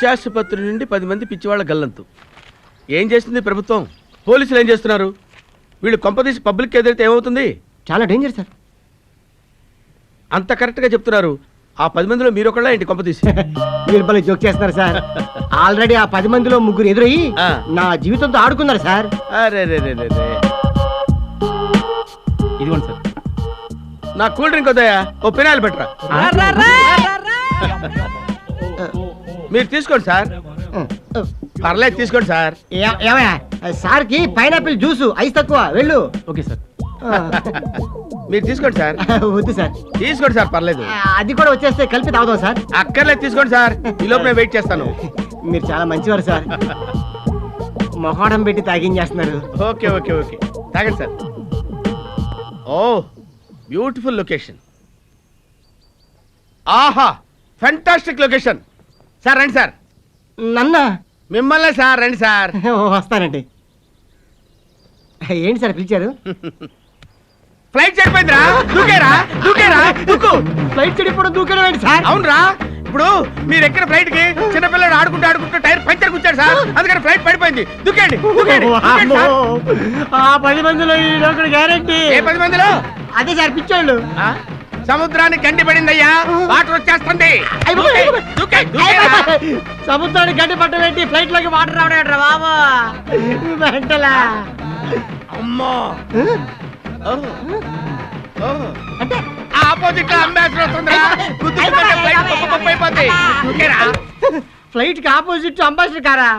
పిచ్చాసుపత్రి నుండి 10 మంది పిచ్చివాళ్ళ గల్లంతు. ఏం చేస్తుంది ప్రభుత్వం? పోలీసులు ఏం చేస్తున్నారు? వీళ్ళు కొంపదీసి పబ్లిక్ ఎదురైతే ఏమవుతుంది? చాలా డేంజర్ సార్. అంత కరెక్ట్గా చెప్తున్నారు. ఆ 10 మందిలో మీరు ఒకళ్ళ ఏంటి కొంపదీసి? మీరు భలే జోక్ చేస్తున్నారు సార్. ఆల్రెడీ ఆ 10 మందిలో ముగ్గురు ఎదురయ్యి నా జీవితంతో ఆడుకున్నారు సార్. అరే రే రే రే. ఇదిగోండి సార్. నా కూల్ డ్రింక్ వద్దయా, ఓ పినాయిల్ పెట్టరా. మీరు తీసుకోండి సార్. పర్లేదు తీసుకోండి సార్. ఏమయ్యా సార్కి పైనాపిల్ జ్యూసు ఐస్ తక్కువ. వెళ్ళు. Okay sir. మీరు తీసుకోండి సార్. వద్దు సార్. తీసుకోండి సార్, పర్లేదు. అది కూడా వచ్చేస్తే కలిపి తాగుదాం సార్. అక్కర్లేదు, తీసుకోండి సార్. ఈ లోపు నేను వెయిట్ చేస్తాను. మీరు చాలా మంచివారు సార్. మొహాడం పెట్టి తాగించేస్తున్నారు. ఓకే ఓకే ఓకే, తాగండి సార్. ఓ బ్యూటిఫుల్ లొకేషన్. ఆహా, ఫెంటాస్టిక్ లొకేషన్. సార్ రండి సార్. నన్న మిమ్మల్నే సార్, రండి సార్. వస్తానండి. ఏంటి సార్ పిలిచారు? ఫ్లైట్ చెడిపోయిందిరా, దూకేరా దూకేరా దూకు. ఫ్లైట్ చెడిపోవడం దూకడం ఏంటి సార్? అవునరా, ఇప్పుడు మీరు ఎక్కిన ఫ్లైట్ కి చిన్నపిల్లడు ఆడుకుంటూ ఆడుకుంటూ టైర్ పంచర్ కూర్చాడు సార్. అందుకని ఫ్లైట్ పడిపోయింది. దూకండి దూకండి. ఆ 10 మందిలో ఈ లోకల్ గ్యారెంటీ. ఏ 10 మందిలో? అదే సార్ పిచ్చోళ్ళు. సముద్రానికి గండి పడిందయ్యా, వాటర్ వచ్చేస్తుంది. సముద్రానికి గండి పట్టబెట్టి ఫ్లైట్ లోకి వాటర్ రావడం బాబా వెంటలా. అమ్మో, అంటే ఆపోజిట్ లో అంబాసిడర్ వస్తుందిరా. ఫ్లైట్ కి ఆపోజిట్ అంబాసిడర్ కారా?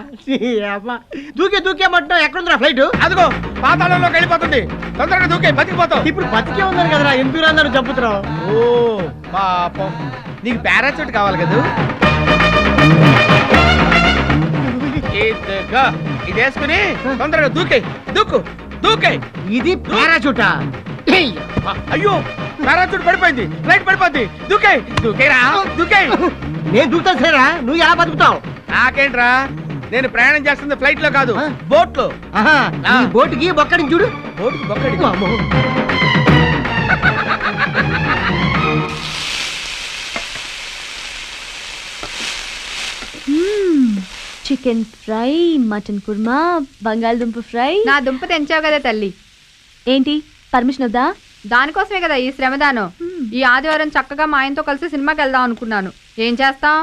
దూకేమంటున్నావు. ఎక్కడుందిరా ఫ్లైట్? అదిగో పాతాళంలోకి వెళ్ళిపోతుంది. తొందరగా దూకే, బతికిపోతావు. ఇప్పుడు బతికే ఉందని కదరా, ఎందుకు అందరూ చంపుతున్నావు? ఓ పాపం, నీకు పారాచూట్ కావాలి కదా. ఇది వేసుకుని తొందరగా దూకే, దూకు దూకే. ఇది పారాచూటా? అయ్యో, పారాచూట్ పడిపోయింది, ఫ్లైట్ పడిపోద్ది. దూకే దూకేరా దూకే. నేను దూకుతాను సరేరా, నువ్వు ఎలా బతుకుతావు? నాకేంట్రా, నేను ప్రయాణం చేస్తుంది ఫ్లైట్ లో కాదు, బోట్ లో. బోటుకి బొక్కడిని చూడు. బోటుకి బొక్కడి. చికెన్ ఫ్రై, మటన్ కుర్మా, బంగాళదుంప ఫ్రై. నా దుంప తెంచావు కదా తల్లి. ఏంటి పర్మిషన్ వద్దా? దానికోసమే కదా ఈ శ్రమదానం. ఈ ఆదివారం చక్కగా మా ఆయనతో కలిసి సినిమాకి వెళ్దాం అనుకున్నాను. ఏం చేస్తాం?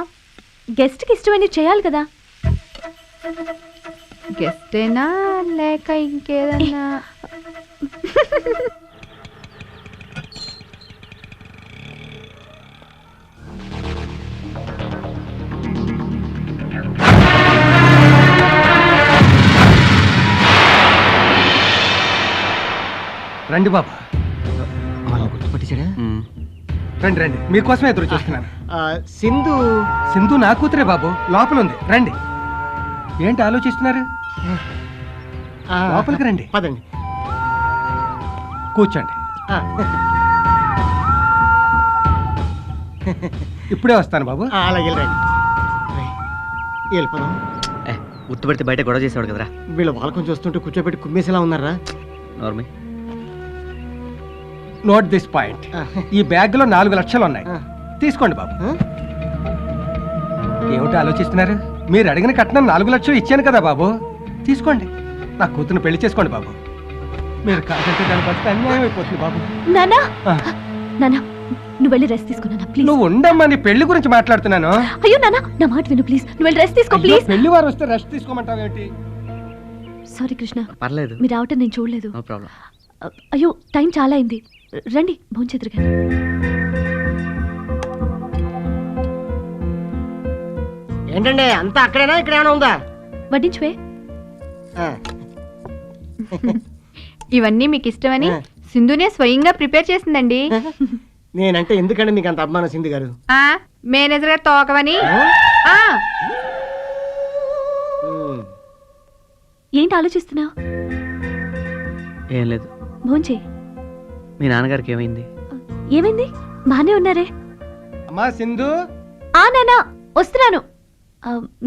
గెస్ట్ కి ఇష్టమైనవి చేయాలి కదా. గెస్టేనా లేక ఇంకేదన్నా? రండి బాబా. గుర్తుపట్టించాడా? రండి రండి, మీకోసమే ఎదురు చూస్తున్నాను. సింధు. సింధు నా కూతురే బాబు, లోపల ఉంది. రండి. ఏంటి ఆలోచిస్తున్నారు? లోపలికి రండి. పదండి. కూర్చోండి. ఇప్పుడే వస్తాను బాబు. అలాగే రండి. వెళ్ళిపోదాం. గుర్తుపెడితే బయట గొడవ చేసేవాడు కదరా. వీళ్ళు వాళ్ళకొని చూస్తుంటే కూర్చోబెట్టి కుమ్మేసేలా ఉన్నారా? నార్మల్. Note this point. ఈ బ్యాగ్ లో 4 లక్షలు ఉన్నాయి. తీసుకోండి బాబు. ఏమిటి ఆలోచిస్తున్నారు? మీరు అడిగిన కట్నం 4 లక్షలు ఇచ్చాను కదా బాబు, తీసుకోండి. నా కూతురు పెళ్లి చేసుకోండి బాబు. మీరు కాదంటే దాని బతికి అన్యాయం అయిపోతుంది బాబు. నానా నానా, నువ్వు వెళ్ళి రెస్ట్ తీసుకో నాన్న ప్లీజ్. నువ్వు ఉండమ్మా, నీ పెళ్లి గురించి మాట్లాడుతున్నాను. అయ్యో నానా, నా మాట విను ప్లీజ్. నువ్వు వెళ్ళి రెస్ట్ తీసుకో ప్లీజ్. పెళ్లి వారు వస్తే రెస్ట్ తీసుకోమంటావు ఏంటి? సారీ కృష్ణ, పర్లేదు, మీరు రావటం నేను చూడలేదు. No problem. అయ్యో టైం చాలా అయింది. రండి భోంచేద్దరు కానీ. ఏంటండి అంతా అక్కడేనా, ఇక్కడ ఏమైనా ఉందా? వడ్డించువే. ఇవన్నీ మీకు ఇష్టమని సింధునే స్వయంగా ప్రిపేర్ చేసిందండి. నేనంటే ఎందుకంటే మీకు అంత అభిమానం సింధు గారు? మేనేజర్ గారు తోకవని. ఏంటి ఆలోచిస్తున్నావు? ఏం లేదు. భోంచే. మీ నాన్నగారికి ఏమైంది? ఏమైంది? బానే ఉన్నారే. అమ్మా సింధు. నానా వస్తున్నాను.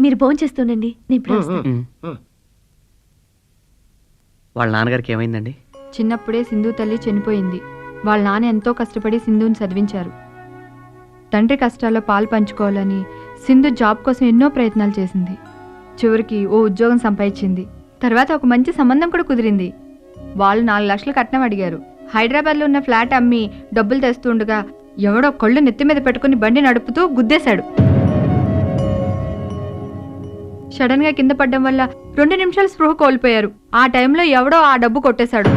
మీరు భోంచేస్తుండండి, నేను ఇప్పుడు వస్తాను. వాళ్ళ నాన్నగారికి ఏమైందండి? చిన్నప్పుడే సింధు తల్లి చనిపోయింది. వాళ్ళ నాన్న ఎంతో కష్టపడి సింధుని చదివించారు. తండ్రి కష్టాల్లో పాలు పంచుకోవాలని సింధు జాబ్ కోసం ఎన్నో ప్రయత్నాలు చేసింది. చివరికి ఓ ఉద్యోగం సంపాదించింది. తర్వాత ఒక మంచి సంబంధం కూడా కుదిరింది. వాళ్ళు 4 లక్షలు కట్నం అడిగారు. హైదరాబాద్లో ఉన్న ఫ్లాట్ అమ్మి డబ్బులు తెస్తూ ఉండగా ఎవడో కళ్ళు నెత్తి మీద పెట్టుకుని బండి నడుపుతూ గుద్దేశాడు. సడన్ గా కింద పడ్డం వల్ల 2 నిమిషాలు స్పృహ కోల్పోయారు. ఆ టైంలో ఎవడో ఆ డబ్బు కొట్టేశాడు.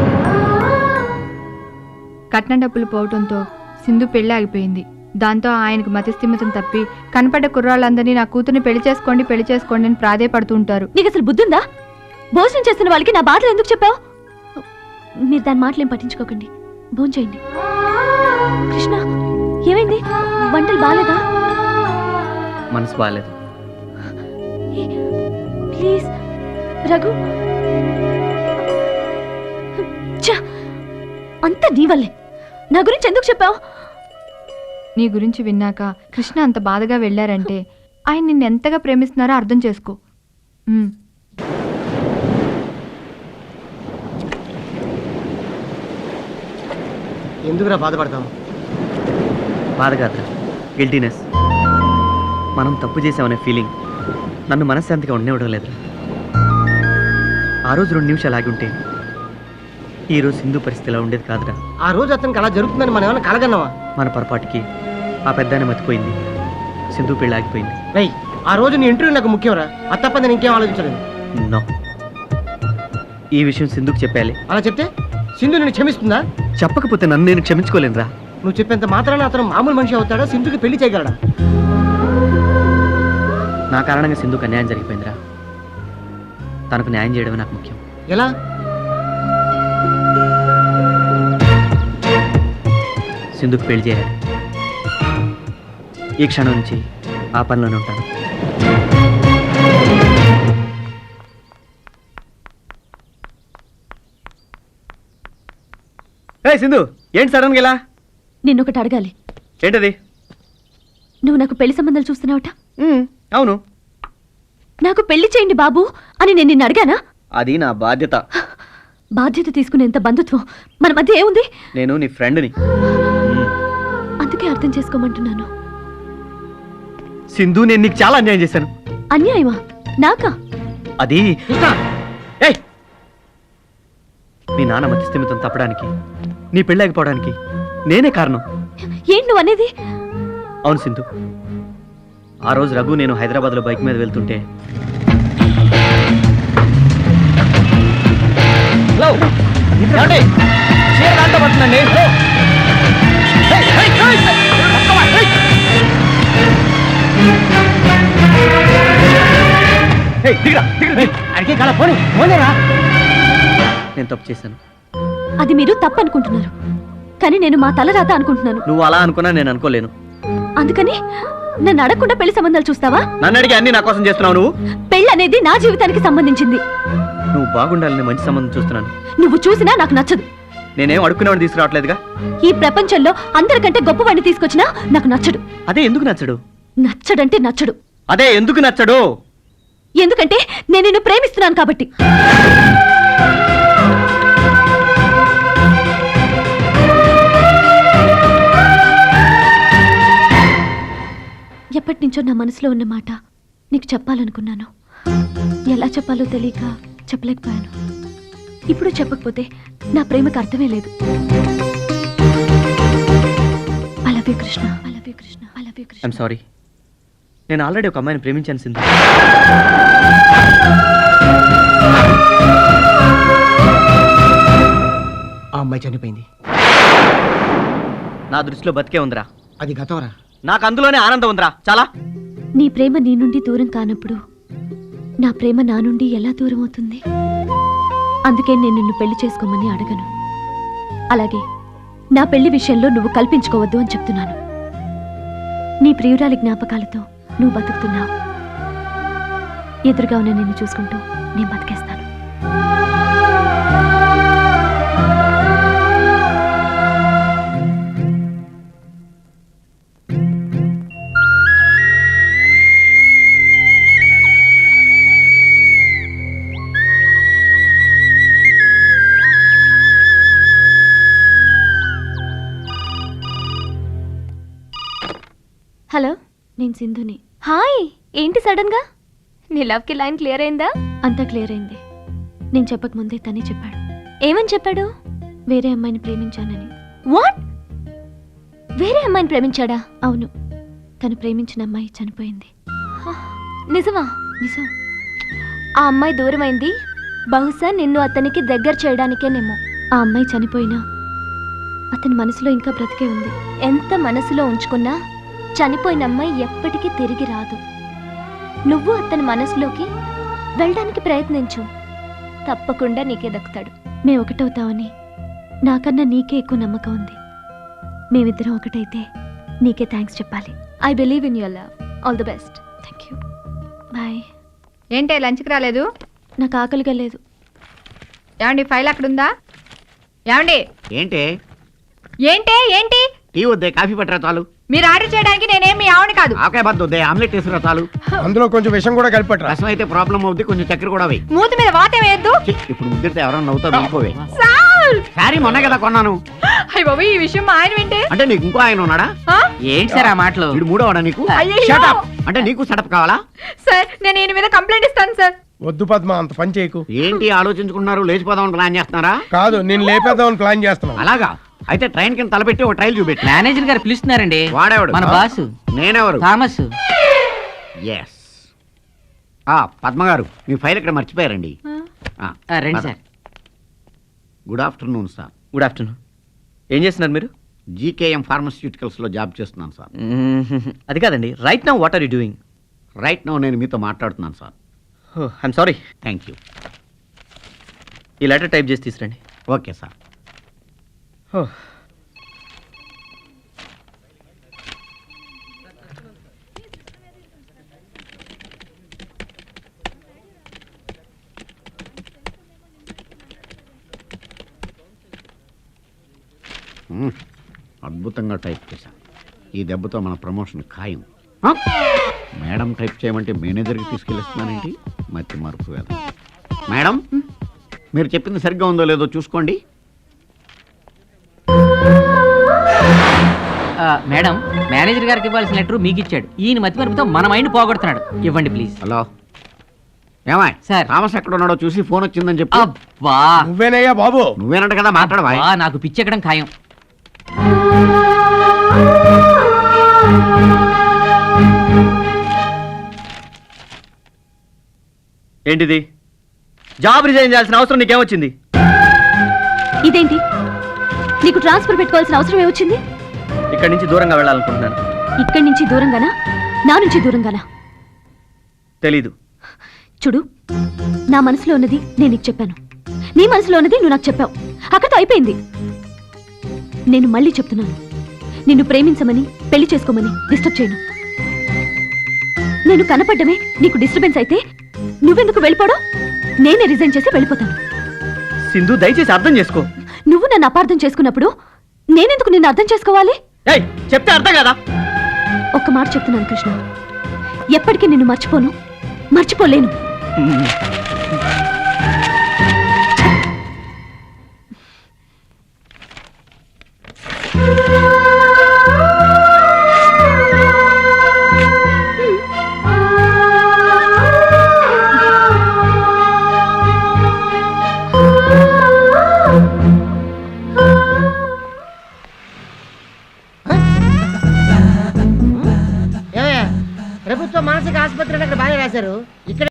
కట్నం డబ్బులు పోవడంతో సింధు పెళ్లి ఆగిపోయింది. దాంతో ఆయనకు మతిస్థిమితం తప్పి కనపడ్డ కుర్రాళ్ళందరినీ నా కూతుర్ని పెళ్లి చేసుకోండి అని ప్రాధేయపడుతూ ఉంటారు. నీకు అసలు బుద్ధుందా? భోజనం చేస్తున్న వాళ్ళకి నా బాధలు ఎందుకు చెప్పావు? మీరు దాని మాటలేం పట్టించుకోకండి, భోంచేయండి. కృష్ణ, ఏమైంది? వంటలు బాలేదా? మనసు బాగాలేదు. ప్లీజ్ రఘు, అంతా నీ వల్లే. నా గురించి ఎందుకు చెప్పావు? నీ గురించి విన్నాక కృష్ణ అంత బాధగా వెళ్ళారంటే ఆయన నిన్ను ఎంతగా ప్రేమిస్తున్నారో అర్థం చేసుకో. ఎందుకురా బాధపడతాం? బాధ కాదురా, గిల్టీనెస్. మనం తప్పు చేసామనే ఫీలింగ్ నన్ను మనశ్శాంతిగా ఉండనివ్వడం లేదురా. ఆ రోజు 2 నిమిషాలు ఆగి ఉంటే ఈరోజు సింధు పరిస్థితి ఇలా ఉండేది కాదురా. ఆ రోజు అతనికి అలా జరుగుతుందని మనం ఏమైనా కలగన్నావా? మన పొరపాటుకి ఆ పెద్దాన్ని మతిపోయింది, సింధు పెళ్ళి ఆగిపోయింది. రేయ్, ఆ రోజు నీ ఇంటర్వ్యూ నాకు ముఖ్యంరా. అది తప్ప నేను ఇంకేం ఆలోచించలేదు. నో, ఈ విషయం సింధుకు చెప్పాలి. అలా చెప్తే సింధు నేను క్షమిస్తుందా? చెప్పకపోతే నన్ను నేను క్షమించుకోలేనురా. నువ్వు చెప్పేంత మాత్రాన అతను మామూలు మనిషి అవుతాడా? సింధుకి పెళ్లి చేయగలడా? నా కారణంగా సింధుకు అన్యాయం జరిగిపోయిందిరా. తనకు న్యాయం చేయడమే నాకు ముఖ్యం. ఎలా? సింధుకు పెళ్లి చేయాలి. ఈ క్షణం నుంచి ఆ పనిలోనే ఉంటాను. సింధు, ఏంటి సడన్గా ఇలా? నిన్నొకటి అడగాలి. ఏంటది? నువ్వు నాకు పెళ్లి సంబంధాలు చూస్తున్నావట? అవును. నాకు పెళ్లి చేయండి బాబు అని నేను నిన్ను అడిగానా? అది నా బాధ్యత. బాధ్యత తీసుకునేంత బంధుత్వం మన మధ్య ఏముంది? నేను నీ ఫ్రెండ్ని. అందుకే అర్థం చేసుకోమంటున్నాను. సింధు, నేను నీకు చాలా అన్యాయం చేశాను. అన్యాయమా? నాకా? అది మీ నాన్న మధ్యస్థిమితం తప్పడానికి, నీ పెళ్ళాగిపోవడానికి నేనే కారణం. ఏంటి నువ్వు అనేది? అవును సింధు, ఆ రోజు రఘు నేను హైదరాబాద్లో బైక్ మీద వెళ్తుంటే నేను తప్పు చేశాను. అది మీరు తప్పు అనుకుంటున్నారు, కానీ నేను మా తలరాత అనుకుంటున్నాను. నువ్వు అలా అనుకున్నా నేను అనుకోలేను. అందుకని నన్ను అడగకుండా పెళ్లి సంబంధాలు చూస్తావా? నన్ను అడిగి అన్ని నా కోసం చేస్తున్నావు. నువ్వు పెళ్లి అనేది నా జీవితానికి సంబంధించింది. నువ్వు బాగుండాలని మంచి సంబంధం చూస్తున్నాను. నువ్వు చూసినా నాకు నచ్చదు. నేనేం అడుక్కునేవాడిని తీసుకురావట్లేదుగా. ఈ ప్రపంచంలో అందరికంటే గొప్పవాడిని తీసుకొచ్చినా నాకు నచ్చడు. అదే ఎందుకు నచ్చడు? నచ్చడంటే నచ్చడు. అదే ఎందుకు నచ్చడు? ఎందుకంటే నేను నిన్ను ప్రేమిస్తున్నాను కాబట్టి. ఎప్పటి నుంచో నా మనసులో ఉన్న మాట నీకు చెప్పాలనుకున్నాను. ఎలా చెప్పాలో తెలియక చెప్పలేకపోయాను. ఇప్పుడు చెప్పకపోతే నా ప్రేమకు అర్థమే లేదు. I love you Krishna, I love you Krishna, I love you Krishna. I'm sorry. నేను ఆల్రెడీ ఒక అమ్మాయిని ప్రేమించాను సింధు. ఆ అమ్మాయి చనిపోయింది. నా దృష్టిలో బతికే ఉందిరా. అది గతంరా. నాకు అందులోనే ఆనందం ఉందిరా. చాలా. నీ ప్రేమ నీ నుండి దూరం కానప్పుడు నా ప్రేమ నా నుండి ఎలా దూరం అవుతుంది? అందుకే నేను నిన్ను పెళ్లి చేసుకోమని అడగను. అలాగే నా పెళ్లి విషయంలో నువ్వు కల్పించుకోవద్దు అని చెప్తున్నాను. నీ ప్రియురాలి జ్ఞాపకాలతో నువ్వు బతుకుతున్నావు. ఎదురుగా ఉన్న నిన్ను చూసుకుంటూ నేను బతికేస్తాను. హలో, నేను సింధుని. హాయ్, ఏంటి సడన్ గా? నీ లవ్ కి లైన్ క్లియర్ అయిందా? అంతా క్లియర్ అయింది. నేను చెప్పక ముందే తనే చెప్పాడు. ఏమని చెప్పాడు? వేరే అమ్మాయిని ప్రేమించానని. వాట్? వేరే అమ్మాయిని ప్రేమించాడా? అవును, తను ప్రేమించిన అమ్మాయి చనిపోయింది. నిజమా? నిజం. ఆ అమ్మాయి దూరమైంది, బహుశా నిన్ను అతనికి దగ్గర చేయడానికేనేమో. ఆ అమ్మాయి చనిపోయినా అతని మనసులో ఇంకా బ్రతికే ఉంది. ఎంత మనసులో ఉంచుకున్నా చనిపోయిన అమ్మాయి ఎప్పటికీ తిరిగి రాదు. నువ్వు అతని మనసులోకి వెళ్ళడానికి ప్రయత్నించు, తప్పకుండా నీకే దక్కుతాడు. మేము ఒకటవుతామని నాకన్నా నీకే ఎక్కువ నమ్మకం ఉంది. మేమిద్దరం ఒకటైతే నీకే థ్యాంక్స్ చెప్పాలి. I believe in your love. All the best. Thank you. Bye. ఏంటే లంచ్కి రాలేదు? నాకు ఆకలిగా లేదు. ఏమండి ఫైల్ అక్కడ ఉందా? ఏమండి ఏంటి ఏంటే ఏంటి? టీ వద్దే, కాఫీ పట్టరా చాలు. మీరు ఆర్డర్ చేయడానికి నేనేం మీ ఆవిడ కాదు. ఆకాయ బద్ద వద్దే, ఆమ్లెట్ వేసుకురా చాలు. అందులో కొంచెం విషం కూడా కలిపట్రా. రసం అయితే ప్రాబ్లం అవుద్ది, కొంచెం చక్కెర కూడా వేయి. మూతి మీద వాతే వేయద్దు. ఛీ, ఇప్పుడు ముద్దిరితే ఎవరన్నా నవ్వుతారు, వెళ్ళిపోవే. సాల్! సారీ మొన్న కదా కొన్నాను. అయ్య బాబు, ఈ విషయం మా ఆయన వింటే? అంటే నీకు ఇంకో ఆయన ఉన్నాడా? ఆ? ఏంటి సార్ ఆ మాటలు? వీడు మూడోవాడా నీకు? అయ్యయ్యో! Shut up! అంటే నీకు సడప్ కావాలా? సార్, నేను ఈయన మీద కంప్లైంట్ ఇస్తాను సార్. వద్దు పద్మ, అంత పని చేయకు. ఏంటి ఆలోచించుకుంటున్నారు? లేచిపోదామని ప్లాన్ చేస్తున్నారా? కాదు, నేను లేపేద్దామని ప్లాన్ చేస్తున్నాను. అలాగా అయితే ట్రైన్ కింద తలపెట్టి ఒక ట్రైల్ చూపెట్టి. మేనేజర్ గారు పిలుస్తున్నారండి. వాడేవాడు? మన బాస్ నేనెవరు? థామస్. ఎస్. పద్మ గారు, మీ ఫైల్ ఇక్కడ మర్చిపోయారండి. రండి sir. Good afternoon sir. Good afternoon. ఏం చేస్తున్నారు మీరు? జీకేఎం ఫార్మస్యూటికల్స్ లో జాబ్ చేస్తున్నాను సార్. అది కాదండి, right now what are you doing? Right now నేను మీతో మాట్లాడుతున్నాను sir. I'm sorry. Thank you. ఈ లెటర్ టైప్ చేసి తీసురండి. Okay sir. అద్భుతంగా టైప్ చేశాను. ఈ దెబ్బతో మన ప్రమోషన్ ఖాయం. మేడం టైప్ చేయమంటే మేనేజర్కి తీసుకెళ్ళిస్తున్నానేంటి? మతి మరుపు వేద. మేడం, మీరు చెప్పింది సరిగ్గా ఉందో లేదో చూసుకోండి. మేడం, మేనేజర్ గారికి ఇవ్వాల్సిన లెటర్ మీకు ఇచ్చాడు. ఈయన మతి మరుపుతో మన మైండ్ పోగొడుతున్నాడు. ఇవ్వండి ప్లీజ్. హలో, ఏమాయ్ సార్. థామస్ ఎక్కడ ఉన్నాడో చూసి ఫోన్ వచ్చిందని చెప్పు. అబ్బా, నువ్వేనయ్యా బాబు? నువ్వేనంట కదా, మాట్లాడవా? నాకు పిచ్చెక్కడం ఖాయం. ఏంటిది? జాబ్ రిజైన్ చేయాల్సిన అవసరం నీకేమొచ్చింది? ఇదేంటి? నీకు ట్రాన్స్ఫర్ పెట్టుకోవాల్సిన అవసరం ఏమొచ్చింది? ఇక్కడి నుంచి దూరంగా వెళ్ళాలనుకుంటున్నాను. ఇక్కడి నుంచి దూరంగానా, నా నుంచి దూరంగానా? తెలీదు. చూడు, నా మనసులో ఉన్నది నేను నీకు చెప్పాను, నీ మనసులో ఉన్నది నువ్వు నాకు చెప్పావు. అక్కడితో అయిపోయింది. నేను మళ్ళీ చెప్తున్నాను, నిన్ను ప్రేమించమని పెళ్లి చేసుకోమని డిస్టర్బ్ చేయను. నేను కనపడ్డమే నీకు డిస్టర్బెన్స్ అయితే నువ్వెందుకు వెళ్ళిపోవడం? నేనే రిజైన్ చేసి వెళ్ళిపోతాను. సింధు, దయచేసి అర్థం చేసుకో. నువ్వు నన్ను అపార్థం చేసుకున్నప్పుడు నేనెందుకు నిన్ను అర్థం చేసుకోవాలి? ఏయ్, చెప్తే అర్థం కదా? ఒక్క మాట చెప్తున్నాను కృష్ణ, ఎప్పటికీ నిన్ను మర్చిపోను, మర్చిపోలేను. ఏమయ్యా, ప్రభుత్వ మానసిక ఆసుపత్రి అక్కడ బాగా రాశారు. ఇక్కడ